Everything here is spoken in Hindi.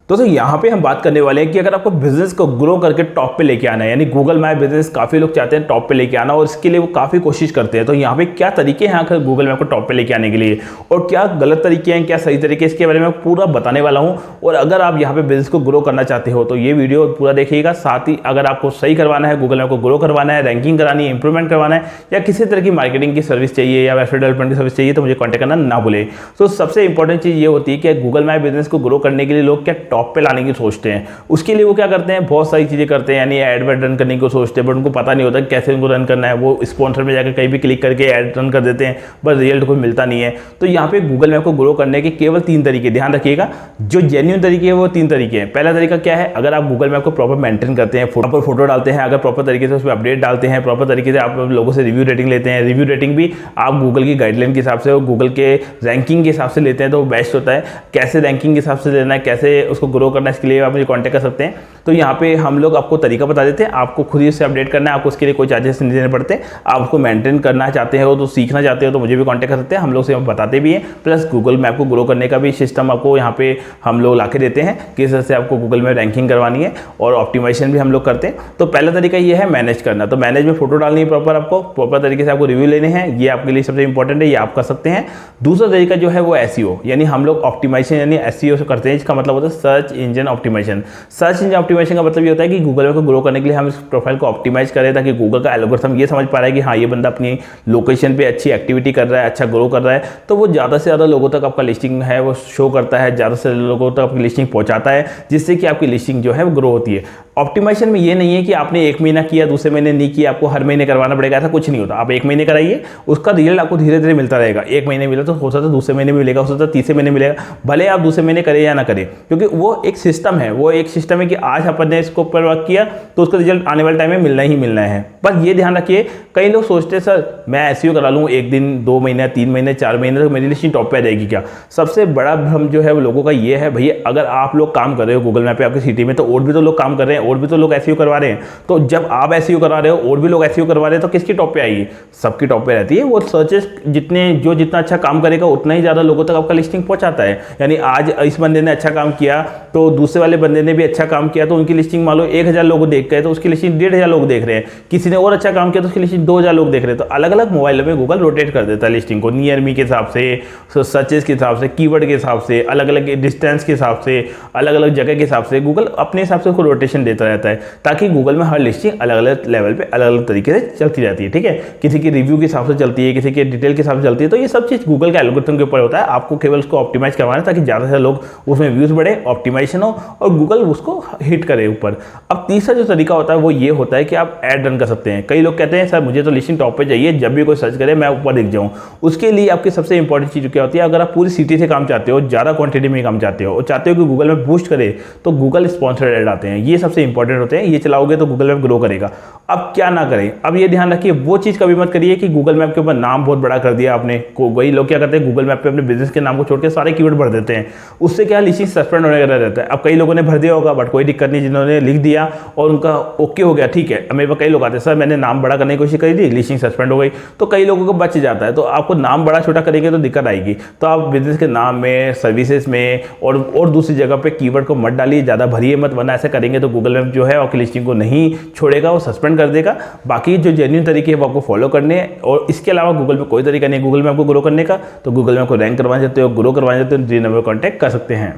दोस्तों यहाँ पे हम बात करने वाले हैं कि अगर आपको बिजनेस को ग्रो करके टॉप पे लेके आना है, यानी गूगल माय बिजनेस काफी लोग चाहते हैं टॉप पे लेके आना और इसके लिए वो काफी कोशिश करते हैं। तो यहाँ पे क्या तरीके हैं आखिर गूगल मैप को टॉप पे लेके आने के लिए और क्या गलत तरीके हैं, क्या सही तरीके, इसके बारे में पूरा बताने वाला हूँ। और अगर आप यहाँ पे बिजनेस को ग्रो करना चाहते हो तो ये वीडियो पूरा देखिएगा। साथ ही अगर आपको सही करवाना है, गूगल मैप को ग्रो करवाना है, रैंकिंग करानी है, इंप्रूवमेंट करवाना है या किसी तरह की मार्केटिंग की सर्विस चाहिए या वेबसाइट डेवलपमेंट की सर्विस चाहिए तो मुझे कॉन्टैक्ट करना ना भूले। तो सबसे इंपॉर्टेंट चीज ये होती है कि गूगल माय बिजनेस को ग्रो करने के लिए लोग क्या टॉप पे लाने की सोचते हैं। उसके लिए वो क्या करते हैं, बहुत सारी चीजें करते हैं, यानी एड वेड रन करने को सोचते हैं, बट उनको पता नहीं होता कैसे उनको रन करना है। वो स्पॉन्सर में जाकर कहीं भी क्लिक करके एड रन कर देते हैं, बस रिजल्ट कोई मिलता नहीं है। तो यहाँ पे गूगल मैप को ग्रो करने के केवल 3 तरीके, ध्यान रखिएगा। जो जेन्युइन तरीके हैं वो 3 तरीके हैं। पहला तरीका क्या है, अगर आप गूगल मैप को प्रॉपर मेंटेन करते हैं, प्रॉपर फोटो डालते हैं, अगर प्रॉपर तरीके से उसमें अपडेट डालते हैं, प्रॉपर तरीके से आप लोगों से रिव्यू रेटिंग लेते हैं, रिव्यू रेटिंग भी आप गूगल की गाइडलाइन के हिसाब से और गूगल के रैंकिंग के हिसाब से लेते हैं तो बेस्ट होता है। कैसे रैंकिंग के हिसाब से लेना है, कैसे उसको ग्रो करना है, इसके लिए आप मुझे कॉन्टैक्ट कर सकते हैं। तो यहाँ पे हम लोग आपको तरीका बता देते हैं, आपको खुद ही से अपडेट करना है, आपको उसके लिए कोई चार्जेस नहीं देने पड़ते। आप उसको मेंटेन करना चाहते हो तो सीखना चाहते हो तो मुझे भी कॉन्टैक्ट कर सकते हैं, हम लोग से बताते भी हैं। प्लस गूगल मैप को ग्रो करने का भी सिस्टम आपको यहाँ पे हम लोग ला के देते हैं, किस तरह से आपको गूगल में रैंकिंग करवानी है और ऑप्टिमाइजेशन भी हम लोग करते हैं। तो पहला तरीका ये है मैनेज करना। तो मैनेज में फोटो डालनी है प्रॉपर, आपको प्रॉपर तरीके से आपको रिव्यू लेने हैं, ये आपके लिए सबसे इंपॉर्टेंट है, ये आप कर सकते हैं। दूसरा तरीका जो है वो एसईओ, यानी हम लोग ऑप्टिमाइजेशन यानी एसईओ से करते हैं। इसका मतलब होता है search engine optimisation. Search engine optimisation का मतलब ये होता है कि गूगल को ग्रो करने के लिए हम इस प्रोफाइल को ऑप्टिमाइज करें ताकि गूगल का एल्गोरिथम ये समझ पा रहा है कि हाँ ये बंदा अपनी लोकेशन पे अच्छी एक्टिविटी कर रहा है, अच्छा ग्रो कर रहा है, तो वो ज़्यादा से ज़्यादा लोगों तक आपका लिस्टिंग है वो शो करता है, ज़्यादा से लोगों तक आपकी लिस्टिंग पहुंचाता है, जिससे कि आपकी लिस्टिंग जो है वो ग्रो होती है। ऑप्टिमाइजेशन में ये नहीं है कि आपने 1 महीना किया, दूसरे महीने नहीं किया, आपको हर महीने करवाना पड़ेगा, ऐसा कुछ नहीं होता। आप 1 महीने कराइए, उसका रिजल्ट आपको धीरे धीरे मिलता रहेगा। 1 महीने मिला तो हो सकता है दूसरे महीने में मिलेगा, हो सकता है तीसरे महीने मिलेगा, भले आप दूसरे महीने करें या ना करें, क्योंकि वो एक सिस्टम है। वो एक सिस्टम है कि आज अपन ने इसको ऊपर वर्क किया तो उसका रिजल्ट आने वाले टाइम में मिलना ही मिलना है। बस ये ध्यान रखिए, कई लोग सोचते हैं सर मैं एसईओ करा लूँ 1 दिन, 2 महीने, 3 महीने, 4 महीने तो मेरी लिस्टिंग टॉप पे आ जाएगी क्या। सबसे बड़ा भ्रम जो है वो लोगों का ये है, भैया अगर आप लोग काम कर रहे हो गूगल मैप पे आपकी सिटी में तो और भी तो लोग काम कर रहे हैं, और भी तो लोग एसईओ करवा रहे हैं। तो जब आप एसईओ करा रहे हो और भी लोग एसईओ करवा रहे हैं तो किसकी टॉप पे आएगी, सबकी टॉप पे रहती है। वो सर्चेस जितना अच्छा काम करेगा उतना ही ज्यादा लोगों तक आपका लिस्टिंग पहुंचाता है। यानी आज इस बंदे ने अच्छा काम किया तो दूसरे वाले बंदे ने भी अच्छा काम किया तो उनकी लिस्टिंग मान लो 1000 लोग देख गए तो उसकी लिस्टिंग 1500 लोग देख रहे हैं। किसी ने और अच्छा काम किया तो उसकी लिस्टिंग 2000 लोग देख रहे हैं। तो अलग अलग मोबाइल में गूगल रोटेट कर देता है लिस्टिंग को, नियर मी के हिसाब से, सर्चेस के हिसाब से, कीवर्ड के हिसाब से, अलग अलग डिस्टेंस के हिसाब से, अलग अलग जगह के हिसाब से गूगल अपने हिसाब से उसको रोटेशन देता रहता है, ताकि गूगल में हर लिस्टिंग अलग अलग लेवल पे अलग अलग तरीके से चलती जाती है। ठीक है, किसी की रिव्यू के हिसाब से चलती है, किसी के डिटेल के हिसाब से चलती है। तो ये सब चीज गूगल के एल्गोरिथम के ऊपर होता है। आपको केवल उसको ऑप्टिमाइज करवाना है ताकि ज्यादा से लोग उसमें व्यूज बढ़े, ऑप्टिमाइजेशन हो और गूगल उसको हिट करे ऊपर। अब तीसरा जो तरीका होता है वो ये होता है कि आप एड रन कर सकते हैं। कई लोग कहते हैं सर मुझे तो लिस्टिंग टॉप पे चाहिए, जब भी कोई सर्च करे मैं ऊपर दिख जाऊं। उसके लिए आपकी सबसे इंपॉर्टेंट चीज क्या होती है, अगर आप पूरी सिटी से काम चाहते हो, ज्यादा क्वांटिटी में काम चाहते हो और चाहते हो कि गूगल में बूस्ट करे तो गूगल स्पॉन्सर्ड एड आते हैं। ये सबसे इंपॉर्टेंट होते हैं, ये चलाओगे तो गूगल मैप ग्रो करेगा। अब क्या ना करें, अब ये ध्यान रखिए वो चीज कभी मत करिए कि गूगल मैप के ऊपर नाम बहुत बड़ा कर दिया आपने। वही लोग क्या करते हैं, गूगल मैप पे अपने बिजनेस के नाम को छोड़ के सारे कीवर्ड भर देते हैं। उससे क्या लिस्टिंग सस्पेंड होने का रहता है। अब कई लोगों ने भर दिया होगा बट कोई दिक्कत नहीं, जिन्होंने लिख दिया और उनका ओके हो गया, ठीक है। मेरे पास कई लोग आते हैं सर मैंने नाम बड़ा करने की कोशिश करी थी, लिस्टिंग सस्पेंड हो गई, तो कई लोगों को बच जाता है। तो आपको नाम बड़ा छोटा करेंगे तो दिक्कत आएगी। तो आप बिजनेस के नाम में, सर्विसेज में और दूसरी जगह पे कीवर्ड को मत डालिए, ज्यादा भरिए मत, वरना ऐसे करेंगे तो गूगल मैप जो है आपकी लिस्टिंग को नहीं छोड़ेगा, वो सस्पेंड कर देगा। बाकी जो जेन्युइन तरीके हैं वो आपको फॉलो करने हैं और इसके अलावा गूगल में कोई तरीका नहीं है गूगल मैप को ग्रो करने का। तो गूगल मैप को रैंक करवाना चाहते हो, ग्रो करवाना चाहते हो, 3 नंबर कॉन्टैक्ट कर सकते हैं।